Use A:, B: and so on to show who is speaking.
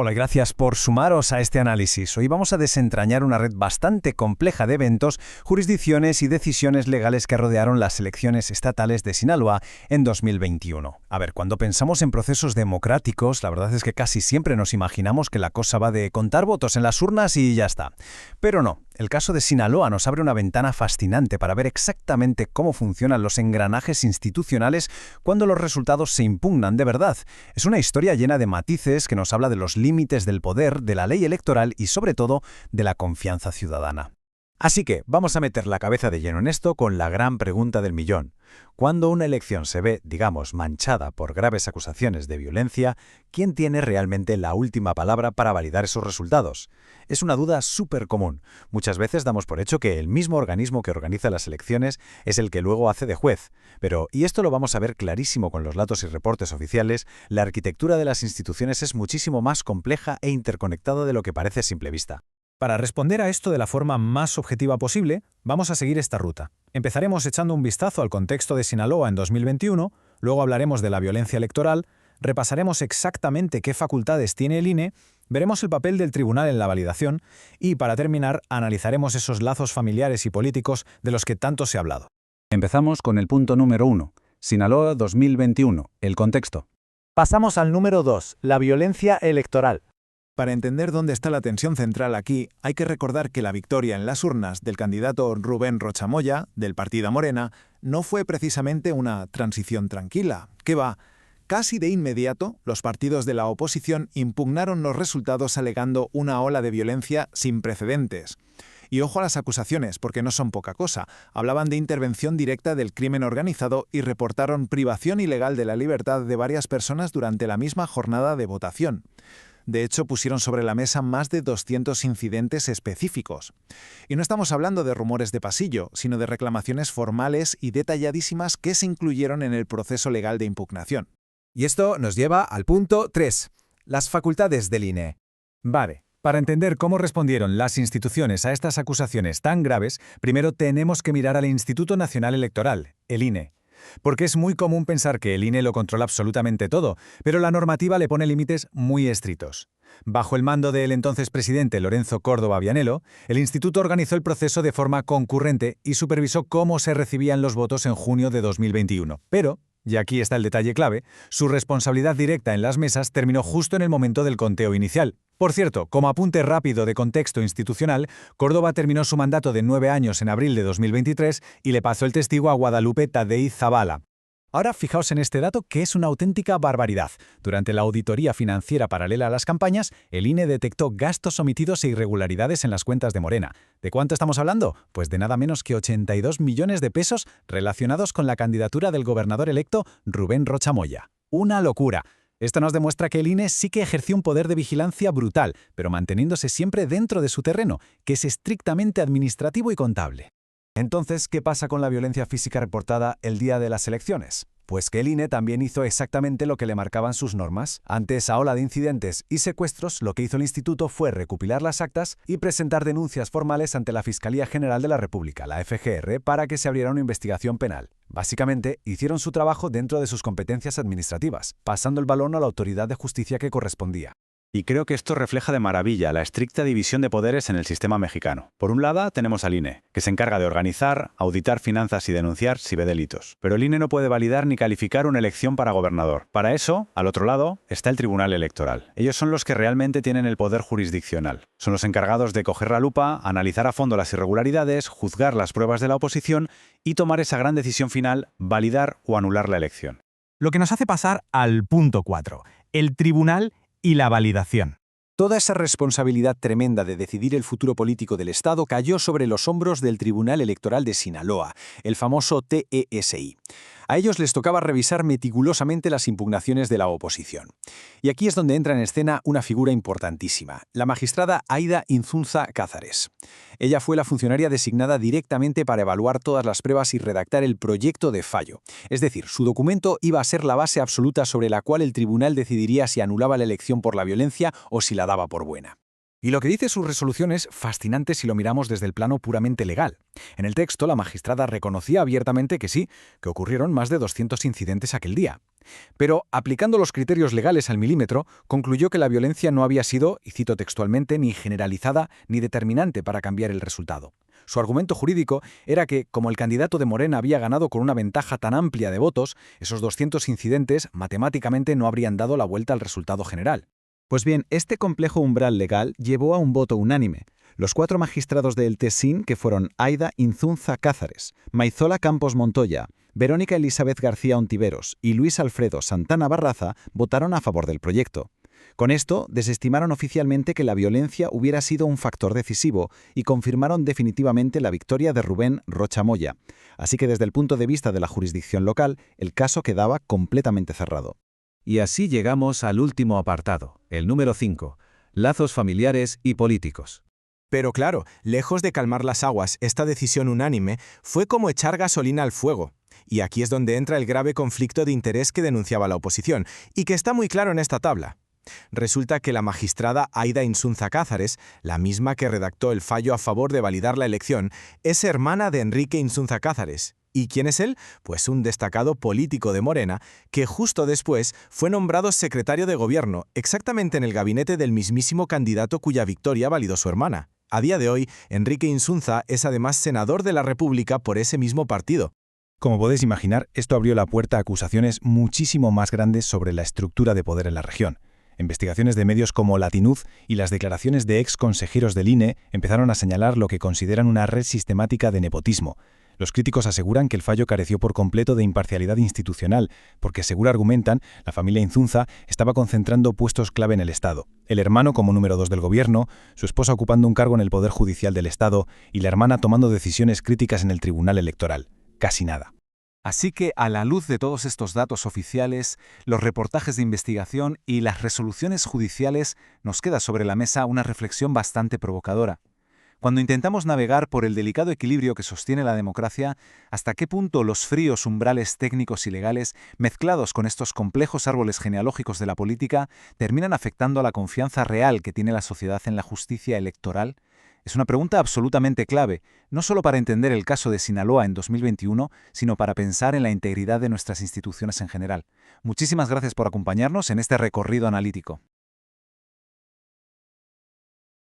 A: Hola y gracias por sumaros a este análisis. Hoy vamos a desentrañar una red bastante compleja de eventos, jurisdicciones y decisiones legales que rodearon las elecciones estatales de Sinaloa en 2021. A ver, cuando pensamos en procesos democráticos, la verdad es que casi siempre nos imaginamos que la cosa va de contar votos en las urnas y ya está. Pero no. El caso de Sinaloa nos abre una ventana fascinante para ver exactamente cómo funcionan los engranajes institucionales cuando los resultados se impugnan de verdad. Es una historia llena de matices que nos habla de los límites del poder, de la ley electoral y, sobre todo, de la confianza ciudadana.
B: Así que vamos a meter la cabeza de lleno en esto con la gran pregunta del millón. Cuando una elección se ve, digamos, manchada por graves acusaciones de violencia, ¿quién tiene realmente la última palabra para validar esos resultados? Es una duda súper común. Muchas veces damos por hecho que el mismo organismo que organiza las elecciones es el que luego hace de juez. Pero, y esto lo vamos a ver clarísimo con los datos y reportes oficiales, la arquitectura de las instituciones es muchísimo más compleja e interconectada de lo que parece a simple vista.
C: Para responder a esto de la forma más objetiva posible, vamos a seguir esta ruta. Empezaremos echando un vistazo al contexto de Sinaloa en 2021, luego hablaremos de la violencia electoral, repasaremos exactamente qué facultades tiene el INE, veremos el papel del tribunal en la validación y, para terminar, analizaremos esos lazos familiares y políticos de los que tanto se ha hablado.
B: Empezamos con el punto número 1, Sinaloa 2021, el contexto.
D: Pasamos al número 2, la violencia electoral.
C: Para entender dónde está la tensión central aquí, hay que recordar que la victoria en las urnas del candidato Rubén Rocha Moya, del partido Morena, no fue precisamente una transición tranquila. ¿Qué va? Casi de inmediato, los partidos de la oposición impugnaron los resultados alegando una ola de violencia sin precedentes. Y ojo a las acusaciones, porque no son poca cosa. Hablaban de intervención directa del crimen organizado y reportaron privación ilegal de la libertad de varias personas durante la misma jornada de votación. De hecho, pusieron sobre la mesa más de 200 incidentes específicos. Y no estamos hablando de rumores de pasillo, sino de reclamaciones formales y detalladísimas que se incluyeron en el proceso legal de impugnación.
E: Y esto nos lleva al punto 3, las facultades del INE.
C: Vale, para entender cómo respondieron las instituciones a estas acusaciones tan graves, primero tenemos que mirar al Instituto Nacional Electoral, el INE. Porque es muy común pensar que el INE lo controla absolutamente todo, pero la normativa le pone límites muy estrictos. Bajo el mando del entonces presidente Lorenzo Córdoba Vianello, el instituto organizó el proceso de forma concurrente y supervisó cómo se recibían los votos en junio de 2021. Pero, y aquí está el detalle clave, su responsabilidad directa en las mesas terminó justo en el momento del conteo inicial. Por cierto, como apunte rápido de contexto institucional, Córdoba terminó su mandato de 9 años en abril de 2023 y le pasó el testigo a Guadalupe Tadei Zavala. Ahora fijaos en este dato que es una auténtica barbaridad. Durante la auditoría financiera paralela a las campañas, el INE detectó gastos omitidos e irregularidades en las cuentas de Morena. ¿De cuánto estamos hablando? Pues de nada menos que 82 millones de pesos relacionados con la candidatura del gobernador electo Rubén Rocha Moya. ¡Una locura! Esto nos demuestra que el INE sí que ejerció un poder de vigilancia brutal, pero manteniéndose siempre dentro de su terreno, que es estrictamente administrativo y contable.
A: Entonces, ¿qué pasa con la violencia física reportada el día de las elecciones? Pues que el INE también hizo exactamente lo que le marcaban sus normas. Ante esa ola de incidentes y secuestros, lo que hizo el instituto fue recopilar las actas y presentar denuncias formales ante la Fiscalía General de la República, la FGR, para que se abriera una investigación penal. Básicamente, hicieron su trabajo dentro de sus competencias administrativas, pasando el balón a la autoridad de justicia que correspondía.
B: Y creo que esto refleja de maravilla la estricta división de poderes en el sistema mexicano. Por un lado, tenemos al INE, que se encarga de organizar, auditar finanzas y denunciar si ve delitos. Pero el INE no puede validar ni calificar una elección para gobernador. Para eso, al otro lado, está el Tribunal Electoral. Ellos son los que realmente tienen el poder jurisdiccional. Son los encargados de coger la lupa, analizar a fondo las irregularidades, juzgar las pruebas de la oposición y tomar esa gran decisión final, validar o anular la elección.
C: Lo que nos hace pasar al punto 4, el tribunal y la validación.
E: Toda esa responsabilidad tremenda de decidir el futuro político del Estado cayó sobre los hombros del Tribunal Electoral de Sinaloa, el famoso TESI. A ellos les tocaba revisar meticulosamente las impugnaciones de la oposición. Y aquí es donde entra en escena una figura importantísima, la magistrada Aida Inzunza Cázares. Ella fue la funcionaria designada directamente para evaluar todas las pruebas y redactar el proyecto de fallo. Es decir, su documento iba a ser la base absoluta sobre la cual el tribunal decidiría si anulaba la elección por la violencia o si la daba por buena.
C: Y lo que dice su resolución es fascinante si lo miramos desde el plano puramente legal. En el texto, la magistrada reconocía abiertamente que sí, que ocurrieron más de 200 incidentes aquel día. Pero, aplicando los criterios legales al milímetro, concluyó que la violencia no había sido, y cito textualmente, ni generalizada ni determinante para cambiar el resultado. Su argumento jurídico era que, como el candidato de Morena había ganado con una ventaja tan amplia de votos, esos 200 incidentes matemáticamente no habrían dado la vuelta al resultado general.
B: Pues bien, este complejo umbral legal llevó a un voto unánime. Los 4 magistrados del TSIN, que fueron Aida Inzunza Cázares, Maizola Campos Montoya, Verónica Elizabeth García Ontiveros y Luis Alfredo Santana Barraza, votaron a favor del proyecto. Con esto, desestimaron oficialmente que la violencia hubiera sido un factor decisivo y confirmaron definitivamente la victoria de Rubén Rocha Moya. Así que desde el punto de vista de la jurisdicción local, el caso quedaba completamente cerrado.
A: Y así llegamos al último apartado, el número 5, lazos familiares y políticos.
F: Pero claro, lejos de calmar las aguas, esta decisión unánime fue como echar gasolina al fuego. Y aquí es donde entra el grave conflicto de interés que denunciaba la oposición, y que está muy claro en esta tabla. Resulta que la magistrada Aida Insunza Cázares, la misma que redactó el fallo a favor de validar la elección, es hermana de Enrique Insunza Cázares. ¿Y quién es él? Pues un destacado político de Morena, que justo después fue nombrado secretario de gobierno, exactamente en el gabinete del mismísimo candidato cuya victoria validó su hermana. A día de hoy, Enrique Insunza es además senador de la República por ese mismo partido.
A: Como podéis imaginar, esto abrió la puerta a acusaciones muchísimo más grandes sobre la estructura de poder en la región. Investigaciones de medios como Latinuz y las declaraciones de ex consejeros del INE empezaron a señalar lo que consideran una red sistemática de nepotismo. Los críticos aseguran que el fallo careció por completo de imparcialidad institucional, porque, según argumentan, la familia Inzunza estaba concentrando puestos clave en el Estado. El hermano como número 2 del gobierno, su esposa ocupando un cargo en el Poder Judicial del Estado y la hermana tomando decisiones críticas en el Tribunal Electoral. Casi nada.
B: Así que, a la luz de todos estos datos oficiales, los reportajes de investigación y las resoluciones judiciales, nos queda sobre la mesa una reflexión bastante provocadora. Cuando intentamos navegar por el delicado equilibrio que sostiene la democracia, ¿hasta qué punto los fríos umbrales técnicos y legales, mezclados con estos complejos árboles genealógicos de la política, terminan afectando a la confianza real que tiene la sociedad en la justicia electoral? Es una pregunta absolutamente clave, no solo para entender el caso de Sinaloa en 2021, sino para pensar en la integridad de nuestras instituciones en general. Muchísimas gracias por acompañarnos en este recorrido analítico.